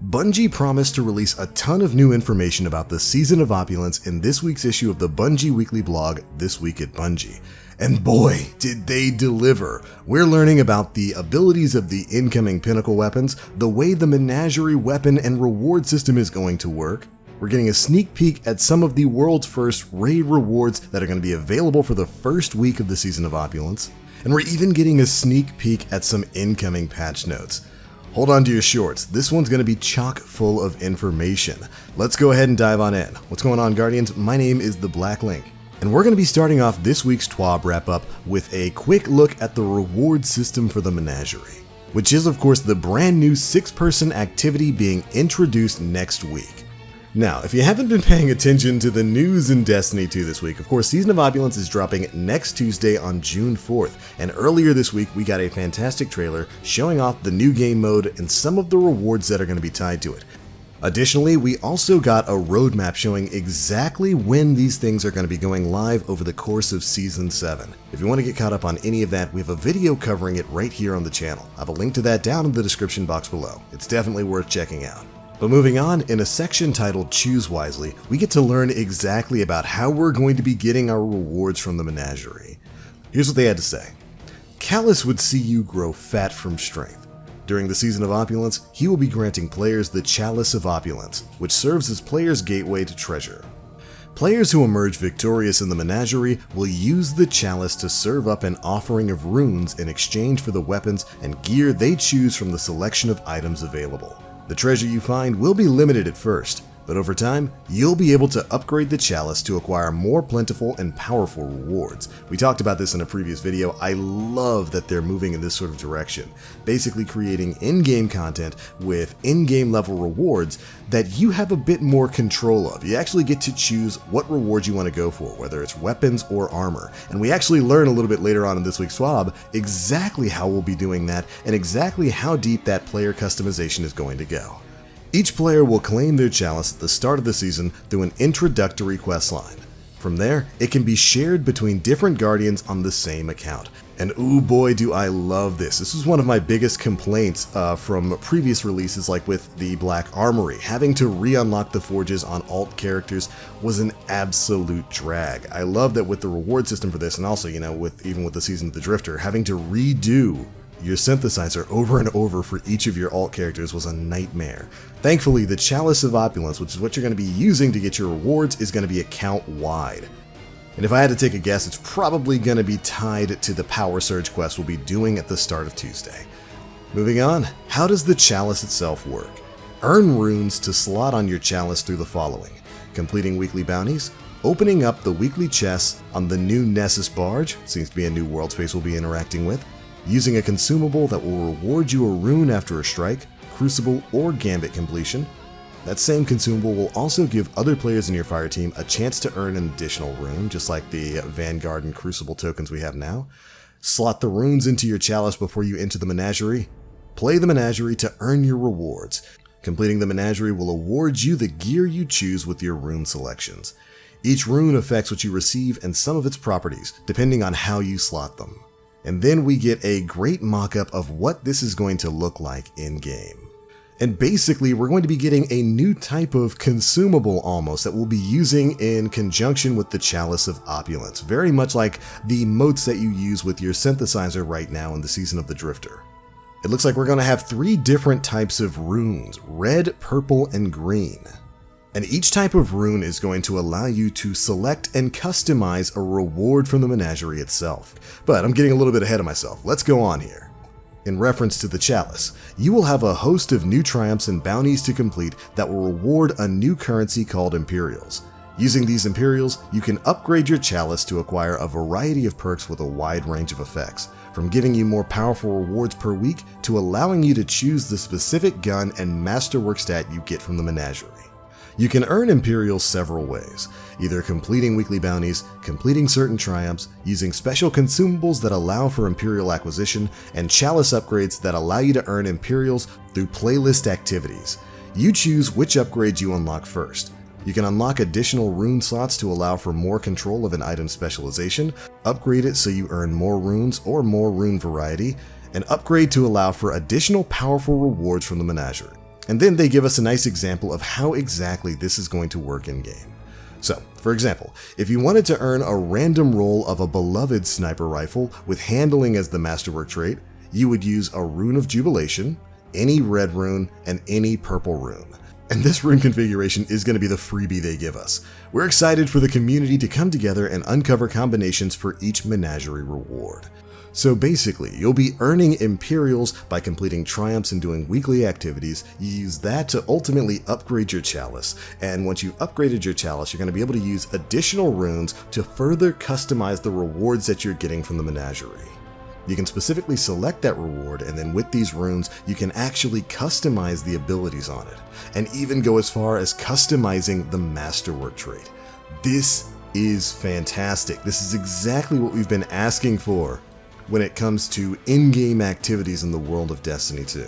Bungie promised to release a ton of new information about the Season of Opulence in this week's issue of the Bungie weekly blog, This Week at Bungie. And boy, did they deliver! We're learning about the abilities of the incoming Pinnacle Weapons, the way the Menagerie weapon and reward system is going to work. We're getting a sneak peek at some of the world's first raid rewards that are going to be available for the first week of the Season of Opulence. And we're even getting a sneak peek at some incoming patch notes. Hold on to your shorts, this one's going to be chock full of information. Let's go ahead and dive on in. What's going on, Guardians? My name is The Black Link, and we're going to be starting off this week's TWAB wrap-up with a quick look at the reward system for the Menagerie, which is of course the brand new 6-person activity being introduced next week. Now, if you haven't been paying attention to the news in Destiny 2 this week, of course, Season of Opulence is dropping next Tuesday on June 4th, and earlier this week we got a fantastic trailer showing off the new game mode and some of the rewards that are going to be tied to it. Additionally, we also got a roadmap showing exactly when these things are going to be going live over the course of Season 7. If you want to get caught up on any of that, we have a video covering it right here on the channel. I have a link to that down in the description box below. It's definitely worth checking out. But moving on, in a section titled Choose Wisely, we get to learn exactly about how we're going to be getting our rewards from the Menagerie. Here's what they had to say. Callus would see you grow fat from strength. During the Season of Opulence, he will be granting players the Chalice of Opulence, which serves as players' gateway to treasure. Players who emerge victorious in the Menagerie will use the Chalice to serve up an offering of runes in exchange for the weapons and gear they choose from the selection of items available. The treasure you find will be limited at first, but over time, you'll be able to upgrade the Chalice to acquire more plentiful and powerful rewards. We talked about this in a previous video. I love that they're moving in this sort of direction, basically creating in-game content with in-game level rewards that you have a bit more control of. You actually get to choose what rewards you want to go for, whether it's weapons or armor. And we actually learn a little bit later on in this week's TWAB exactly how we'll be doing that and exactly how deep that player customization is going to go. Each player will claim their Chalice at the start of the season through an introductory questline. From there, it can be shared between different Guardians on the same account. And ooh boy do I love this. This was one of my biggest complaints from previous releases, like with the Black Armory. Having to re-unlock the forges on alt characters was an absolute drag. I love that with the reward system for this, and also, even with the Season of the Drifter, having to redo your synthesizer over and over for each of your alt characters was a nightmare. Thankfully, the Chalice of Opulence, which is what you're going to be using to get your rewards, is going to be account-wide. And if I had to take a guess, it's probably going to be tied to the Power Surge quest we'll be doing at the start of Tuesday. Moving on, how does the Chalice itself work? Earn runes to slot on your Chalice through the following: completing weekly bounties, opening up the weekly chests on the new Nessus barge, seems to be a new world space we'll be interacting with, using a consumable that will reward you a rune after a strike, crucible, or gambit completion. That same consumable will also give other players in your fire team a chance to earn an additional rune, just like the Vanguard and Crucible tokens we have now. Slot the runes into your Chalice before you enter the Menagerie. Play the Menagerie to earn your rewards. Completing the Menagerie will award you the gear you choose with your rune selections. Each rune affects what you receive and some of its properties, depending on how you slot them. And then we get a great mock-up of what this is going to look like in-game. And basically, we're going to be getting a new type of consumable almost that we'll be using in conjunction with the Chalice of Opulence, very much like the motes that you use with your synthesizer right now in the Season of the Drifter. It looks like we're going to have 3 different types of runes: red, purple, and green. And each type of rune is going to allow you to select and customize a reward from the Menagerie itself. But I'm getting a little bit ahead of myself. Let's go on here. In reference to the Chalice, you will have a host of new triumphs and bounties to complete that will reward a new currency called Imperials. Using these Imperials, you can upgrade your Chalice to acquire a variety of perks with a wide range of effects, from giving you more powerful rewards per week to allowing you to choose the specific gun and masterwork stat you get from the Menagerie. You can earn Imperials several ways, either completing weekly bounties, completing certain triumphs, using special consumables that allow for Imperial acquisition, and Chalice upgrades that allow you to earn Imperials through playlist activities. You choose which upgrades you unlock first. You can unlock additional rune slots to allow for more control of an item's specialization, upgrade it so you earn more runes or more rune variety, and upgrade to allow for additional powerful rewards from the Menagerie. And then they give us a nice example of how exactly this is going to work in game. So, for example, if you wanted to earn a random roll of a beloved sniper rifle with handling as the masterwork trait, you would use a Rune of Jubilation, any red rune, and any purple rune. And this rune configuration is going to be the freebie they give us. We're excited for the community to come together and uncover combinations for each Menagerie reward. So basically, you'll be earning Imperials by completing triumphs and doing weekly activities. You use that to ultimately upgrade your chalice, and once you've upgraded your chalice, you're going to be able to use additional runes to further customize the rewards that you're getting from the Menagerie. You can specifically select that reward, and then with these runes, you can actually customize the abilities on it, and even go as far as customizing the masterwork trait. This is fantastic. This is exactly what we've been asking for when it comes to in-game activities in the world of Destiny 2.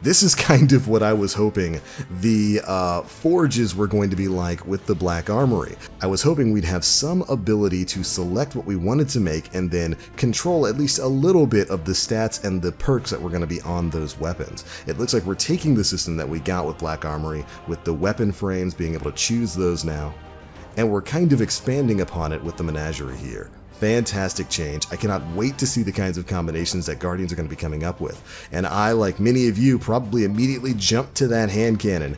This is kind of what I was hoping the forges were going to be like with the Black Armory. I was hoping we'd have some ability to select what we wanted to make and then control at least a little bit of the stats and the perks that were going to be on those weapons. It looks like we're taking the system that we got with Black Armory, with the weapon frames, being able to choose those now, and we're kind of expanding upon it with the Menagerie here. Fantastic change. I cannot wait to see the kinds of combinations that Guardians are going to be coming up with. And I, like many of you, probably immediately jumped to that hand cannon,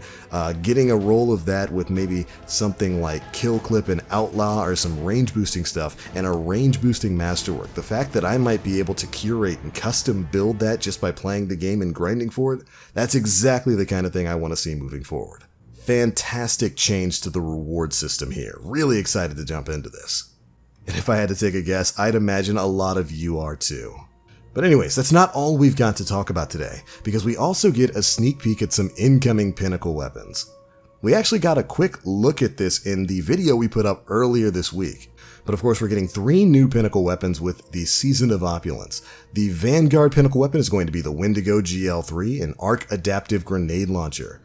getting a roll of that with maybe something like Kill Clip and Outlaw or some range boosting stuff and a range boosting masterwork. The fact that I might be able to curate and custom build that just by playing the game and grinding for it, that's exactly the kind of thing I want to see moving forward. Fantastic change to the reward system here. Really excited to jump into this. And if I had to take a guess, I'd imagine a lot of you are too. But anyways, that's not all we've got to talk about today, because we also get a sneak peek at some incoming Pinnacle Weapons. We actually got a quick look at this in the video we put up earlier this week. But of course, we're getting 3 new Pinnacle Weapons with the Season of Opulence. The Vanguard Pinnacle Weapon is going to be the Wendigo GL3, an Arc Adaptive Grenade Launcher.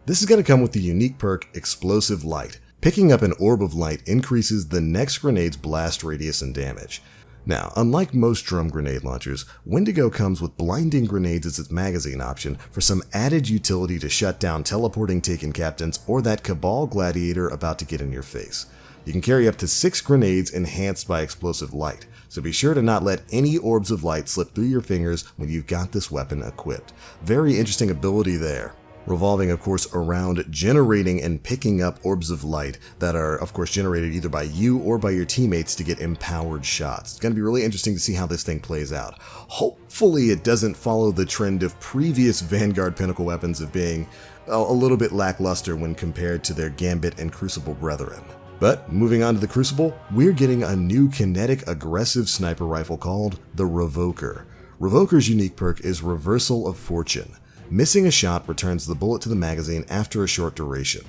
This is going to come with the unique perk Explosive Light. Picking up an orb of light increases the next grenade's blast radius and damage. Now, unlike most drum grenade launchers, Wendigo comes with blinding grenades as its magazine option for some added utility to shut down teleporting Taken captains or that Cabal gladiator about to get in your face. You can carry up to 6 grenades enhanced by explosive light, so be sure to not let any orbs of light slip through your fingers when you've got this weapon equipped. Very interesting ability there. Revolving, of course, around generating and picking up orbs of light that are, of course, generated either by you or by your teammates to get empowered shots. It's going to be really interesting to see how this thing plays out. Hopefully it doesn't follow the trend of previous Vanguard Pinnacle Weapons of being a little bit lackluster when compared to their Gambit and Crucible brethren. But moving on to the Crucible, we're getting a new kinetic aggressive sniper rifle called the Revoker. Revoker's unique perk is Reversal of Fortune. Missing a shot returns the bullet to the magazine after a short duration.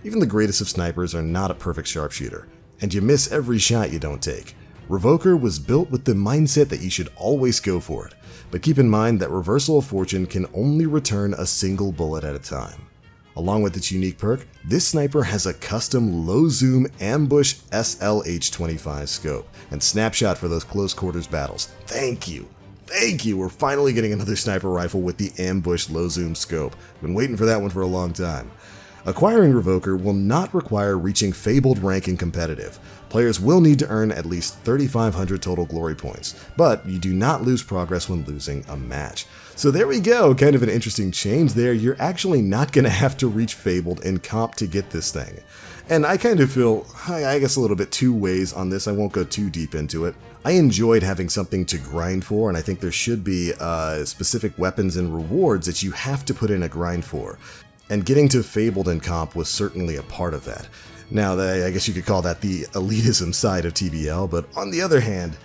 Even the greatest of snipers are not a perfect sharpshooter, and you miss every shot you don't take. Revoker was built with the mindset that you should always go for it, but keep in mind that Reversal of Fortune can only return a single bullet at a time. Along with its unique perk, this sniper has a custom low-zoom ambush SLH-25 scope and snapshot for those close quarters battles. Thank you! Thank you! We're finally getting another sniper rifle with the ambush low-zoom scope. Been waiting for that one for a long time. Acquiring Revoker will not require reaching Fabled rank in competitive. Players will need to earn at least 3,500 total glory points, but you do not lose progress when losing a match. So there we go, kind of an interesting change there. You're actually not going to have to reach Fabled in comp to get this thing. And I kind of feel, I guess, a little bit two ways on this. I won't go too deep into it. I enjoyed having something to grind for, and I think there should be specific weapons and rewards that you have to put in a grind for. And getting to Fabled in comp was certainly a part of that. Now, I guess you could call that the elitism side of TBL, but on the other hand,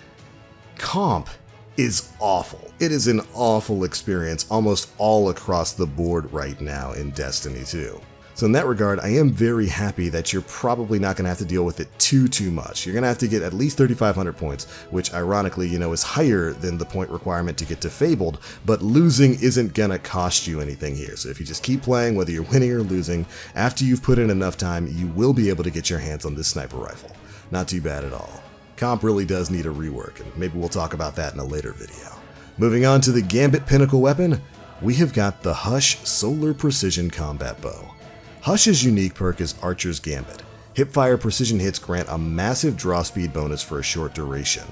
comp is awful. It is an awful experience almost all across the board right now in Destiny 2. So in that regard, I am very happy that you're probably not going to have to deal with it too much. You're going to have to get at least 3,500 points, which ironically, is higher than the point requirement to get to Fabled, but losing isn't going to cost you anything here. So if you just keep playing, whether you're winning or losing, after you've put in enough time, you will be able to get your hands on this sniper rifle. Not too bad at all. Comp really does need a rework, and maybe we'll talk about that in a later video. Moving on to the Gambit Pinnacle Weapon, we have got the Hush Solar Precision Combat Bow. Hush's unique perk is Archer's Gambit. Hipfire precision hits grant a massive draw speed bonus for a short duration.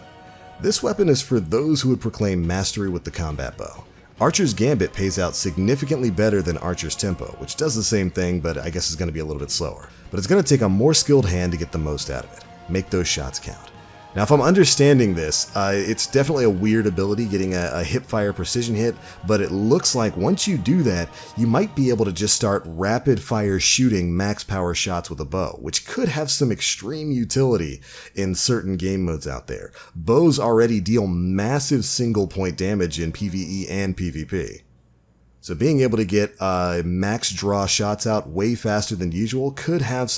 This weapon is for those who would proclaim mastery with the combat bow. Archer's Gambit pays out significantly better than Archer's Tempo, which does the same thing, but I guess is going to be a little bit slower. But it's going to take a more skilled hand to get the most out of it. Make those shots count. Now, if I'm understanding this, it's definitely a weird ability getting a hipfire precision hit, but it looks like once you do that, you might be able to just start rapid fire shooting max power shots with a bow, which could have some extreme utility in certain game modes out there. Bows already deal massive single point damage in PvE and PvP. So being able to get max draw shots out way faster than usual could have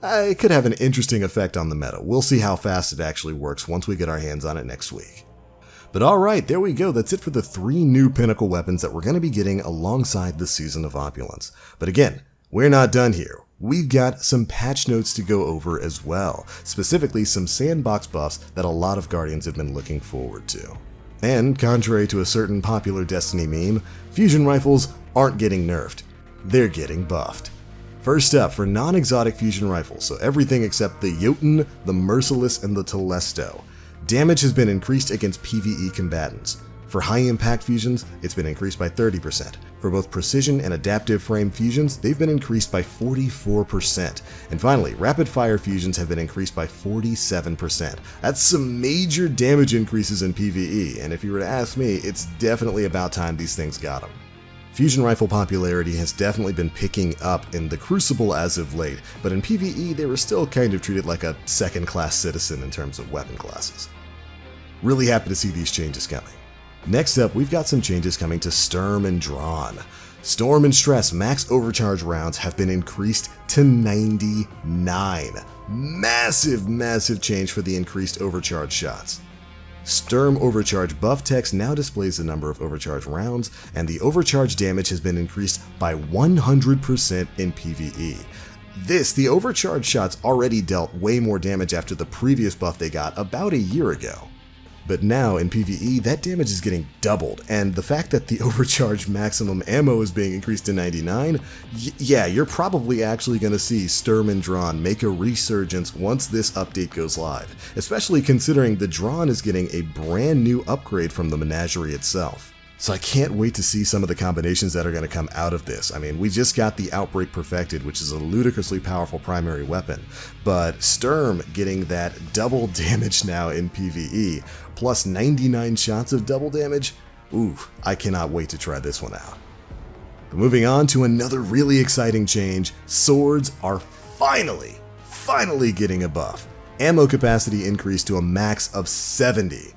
it could have an interesting effect on the meta. We'll see how fast it actually works once we get our hands on it next week. But alright, there we go. That's it for the 3 new Pinnacle weapons that we're going to be getting alongside this season of Opulence. But again, we're not done here. We've got some patch notes to go over as well, specifically some Sandbox Buffs that a lot of Guardians have been looking forward to. And contrary to a certain popular Destiny meme, fusion rifles aren't getting nerfed, they're getting buffed. First up, for non-exotic fusion rifles, so everything except the Jotun, the Merciless, and the Telesto, damage has been increased against PvE combatants. For high-impact fusions, it's been increased by 30%. For both precision and adaptive frame fusions, they've been increased by 44%. And finally, rapid-fire fusions have been increased by 47%. That's some major damage increases in PvE, and if you were to ask me, it's definitely about time these things got them. Fusion rifle popularity has definitely been picking up in the Crucible as of late, but in PvE they were still kind of treated like a second-class citizen in terms of weapon classes. Really happy to see these changes coming. Next up, we've got some changes coming to Sturm and Drawn. Storm and Stress max overcharge rounds have been increased to 99. Massive change for the increased overcharge shots. Sturm Overcharge buff text now displays the number of overcharge rounds, and the overcharge damage has been increased by 100% in PvE. The overcharge shots already dealt way more damage after the previous buff they got about a year ago. But now in PvE, that damage is getting doubled, and the fact that the overcharge maximum ammo is being increased to 99, yeah, you're probably actually going to see Sturm and Drawn make a resurgence once this update goes live, especially considering the Drawn is getting a brand new upgrade from the Menagerie itself. So I can't wait to see some of the combinations that are going to come out of this. I mean, we just got the Outbreak Perfected, which is a ludicrously powerful primary weapon, but Sturm getting that double damage now in PvE, plus 99 shots of double damage, ooh, I cannot wait to try this one out. But moving on to another really exciting change, swords are finally getting a buff. Ammo capacity increased to a max of 70.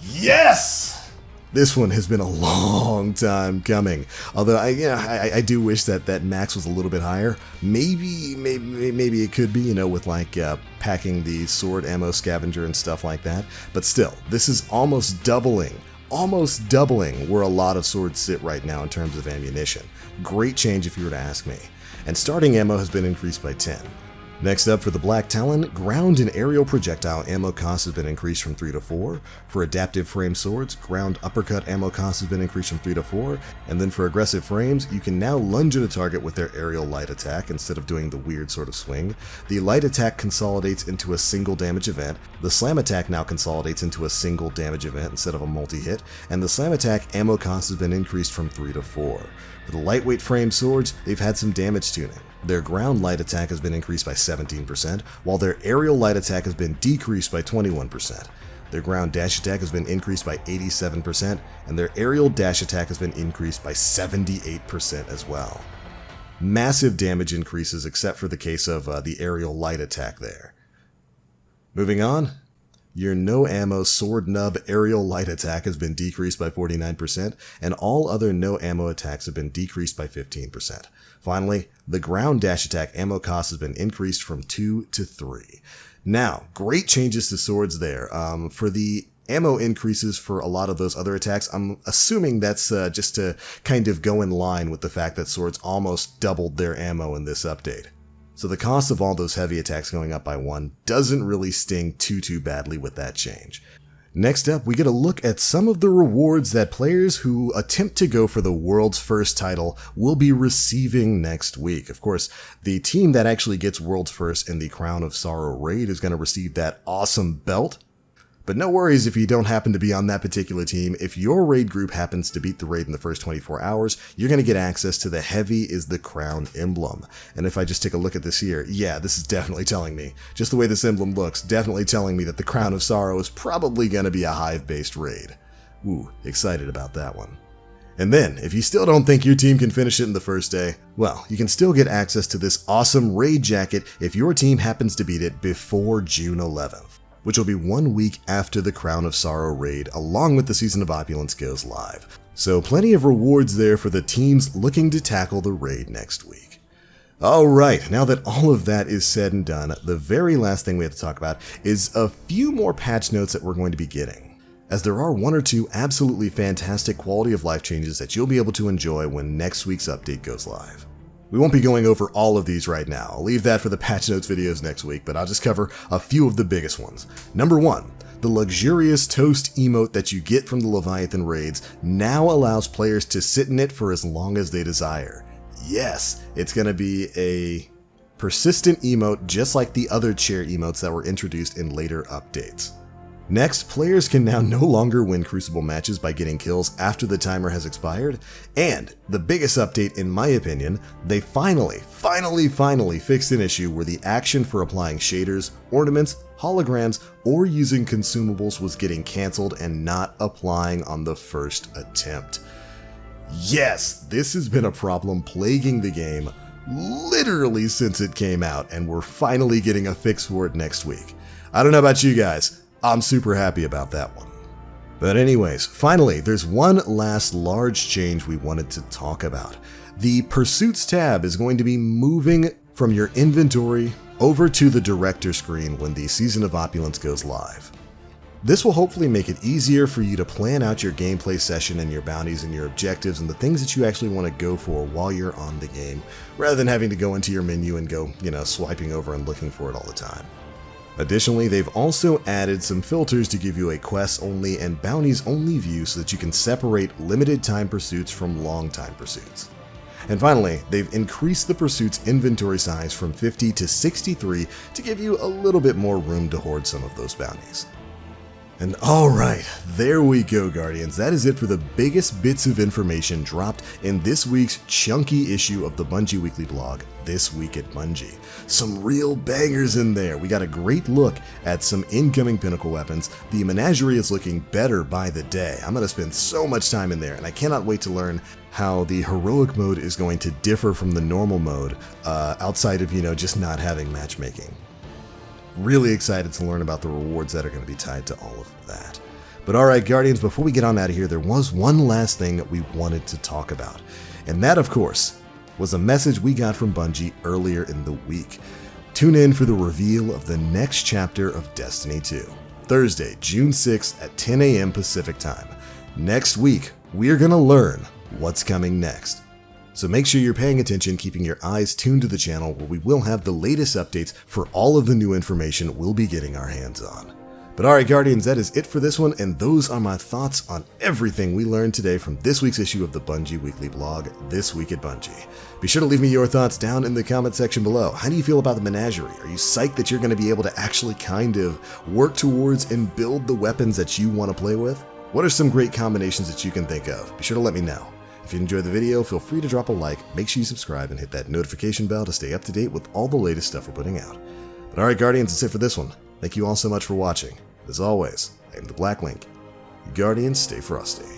Yes! This one has been a long time coming. Although I do wish that max was a little bit higher. Maybe it could be, with like packing the sword ammo scavenger and stuff like that. But still, this is almost doubling where a lot of swords sit right now in terms of ammunition. Great change if you were to ask me. And starting ammo has been increased by 10. Next up, for the Black Talon, ground and aerial projectile ammo cost has been increased from 3 to 4. For adaptive frame swords, ground uppercut ammo cost has been increased from 3 to 4. And then for aggressive frames, you can now lunge at a target with their aerial light attack instead of doing the weird sort of swing. The light attack consolidates into a single damage event. The slam attack now consolidates into a single damage event instead of a multi-hit. And the slam attack ammo cost has been increased from 3 to 4. For the lightweight frame swords, they've had some damage tuning. Their ground light attack has been increased by 17%, while their aerial light attack has been decreased by 21%. Their ground dash attack has been increased by 87%, and their aerial dash attack has been increased by 78% as well. Massive damage increases except for the case of the aerial light attack there. Moving on. Your no ammo sword nub aerial light attack has been decreased by 49%, and all other no ammo attacks have been decreased by 15%. Finally, the ground dash attack ammo cost has been increased from 2 to 3. Now, great changes to swords there. For the ammo increases for a lot of those other attacks, I'm assuming that's just to kind of go in line with the fact that swords almost doubled their ammo in this update. So the cost of all those heavy attacks going up by 1 doesn't really sting too badly with that change. Next up, we get a look at some of the rewards that players who attempt to go for the world's first title will be receiving next week. Of course, the team that actually gets world's first in the Crown of Sorrow raid is going to receive that awesome belt. But no worries if you don't happen to be on that particular team. If your raid group happens to beat the raid in the first 24 hours, you're going to get access to the Heavy is the Crown emblem. And if I just take a look at this here, yeah, this is definitely telling me, just the way this emblem looks, definitely telling me that the Crown of Sorrow is probably going to be a hive-based raid. Ooh, excited about that one. And then, if you still don't think your team can finish it in the first day, well, you can still get access to this awesome raid jacket if your team happens to beat it before June 11th. Which will be 1 week after the Crown of Sorrow raid, along with the Season of Opulence goes live. So plenty of rewards there for the teams looking to tackle the raid next week. Alright, now that all of that is said and done, the very last thing we have to talk about is a few more patch notes that we're going to be getting, as there are 1 or 2 absolutely fantastic quality of life changes that you'll be able to enjoy when next week's update goes live. We won't be going over all of these right now. I'll leave that for the patch notes videos next week, but I'll just cover a few of the biggest ones. Number 1, the luxurious toast emote that you get from the Leviathan raids now allows players to sit in it for as long as they desire. Yes, it's going to be a persistent emote just like the other chair emotes that were introduced in later updates. Next, players can now no longer win Crucible matches by getting kills after the timer has expired, and the biggest update in my opinion, they finally fixed an issue where the action for applying shaders, ornaments, holograms, or using consumables was getting cancelled and not applying on the first attempt. Yes, this has been a problem plaguing the game literally since it came out, and we're finally getting a fix for it next week. I don't know about you guys, I'm super happy about that one. But anyways, finally, there's one last large change we wanted to talk about. The Pursuits tab is going to be moving from your inventory over to the director screen when the Season of Opulence goes live. This will hopefully make it easier for you to plan out your gameplay session and your bounties and your objectives and the things that you actually want to go for while you're on the game, rather than having to go into your menu and go, swiping over and looking for it all the time. Additionally, they've also added some filters to give you a quests-only and bounties-only view so that you can separate limited-time pursuits from long-time pursuits. And finally, they've increased the pursuit's inventory size from 50 to 63 to give you a little bit more room to hoard some of those bounties. And alright, there we go, Guardians. That is it for the biggest bits of information dropped in this week's chunky issue of the Bungie Weekly blog, This Week at Bungie. Some real bangers in there. We got a great look at some incoming Pinnacle Weapons. The Menagerie is looking better by the day. I'm going to spend so much time in there, and I cannot wait to learn how the heroic mode is going to differ from the normal mode outside of, just not having matchmaking. Really excited to learn about the rewards that are going to be tied to all of that. But alright, Guardians, before we get on out of here, there was one last thing that we wanted to talk about. And that, of course, was a message we got from Bungie earlier in the week. Tune in for the reveal of the next chapter of Destiny 2. Thursday, June 6th at 10 a.m. Pacific Time. Next week, we're going to learn what's coming next. So make sure you're paying attention, keeping your eyes tuned to the channel where we will have the latest updates for all of the new information we'll be getting our hands on. But alright, Guardians, that is it for this one, and those are my thoughts on everything we learned today from this week's issue of the Bungie Weekly blog, This Week at Bungie. Be sure to leave me your thoughts down in the comment section below. How do you feel about the Menagerie? Are you psyched that you're going to be able to actually kind of work towards and build the weapons that you want to play with? What are some great combinations that you can think of? Be sure to let me know. If you enjoyed the video, feel free to drop a like, make sure you subscribe, and hit that notification bell to stay up to date with all the latest stuff we're putting out. But alright, Guardians, that's it for this one. Thank you all so much for watching. As always, I am the Black Link. You Guardians, stay frosty.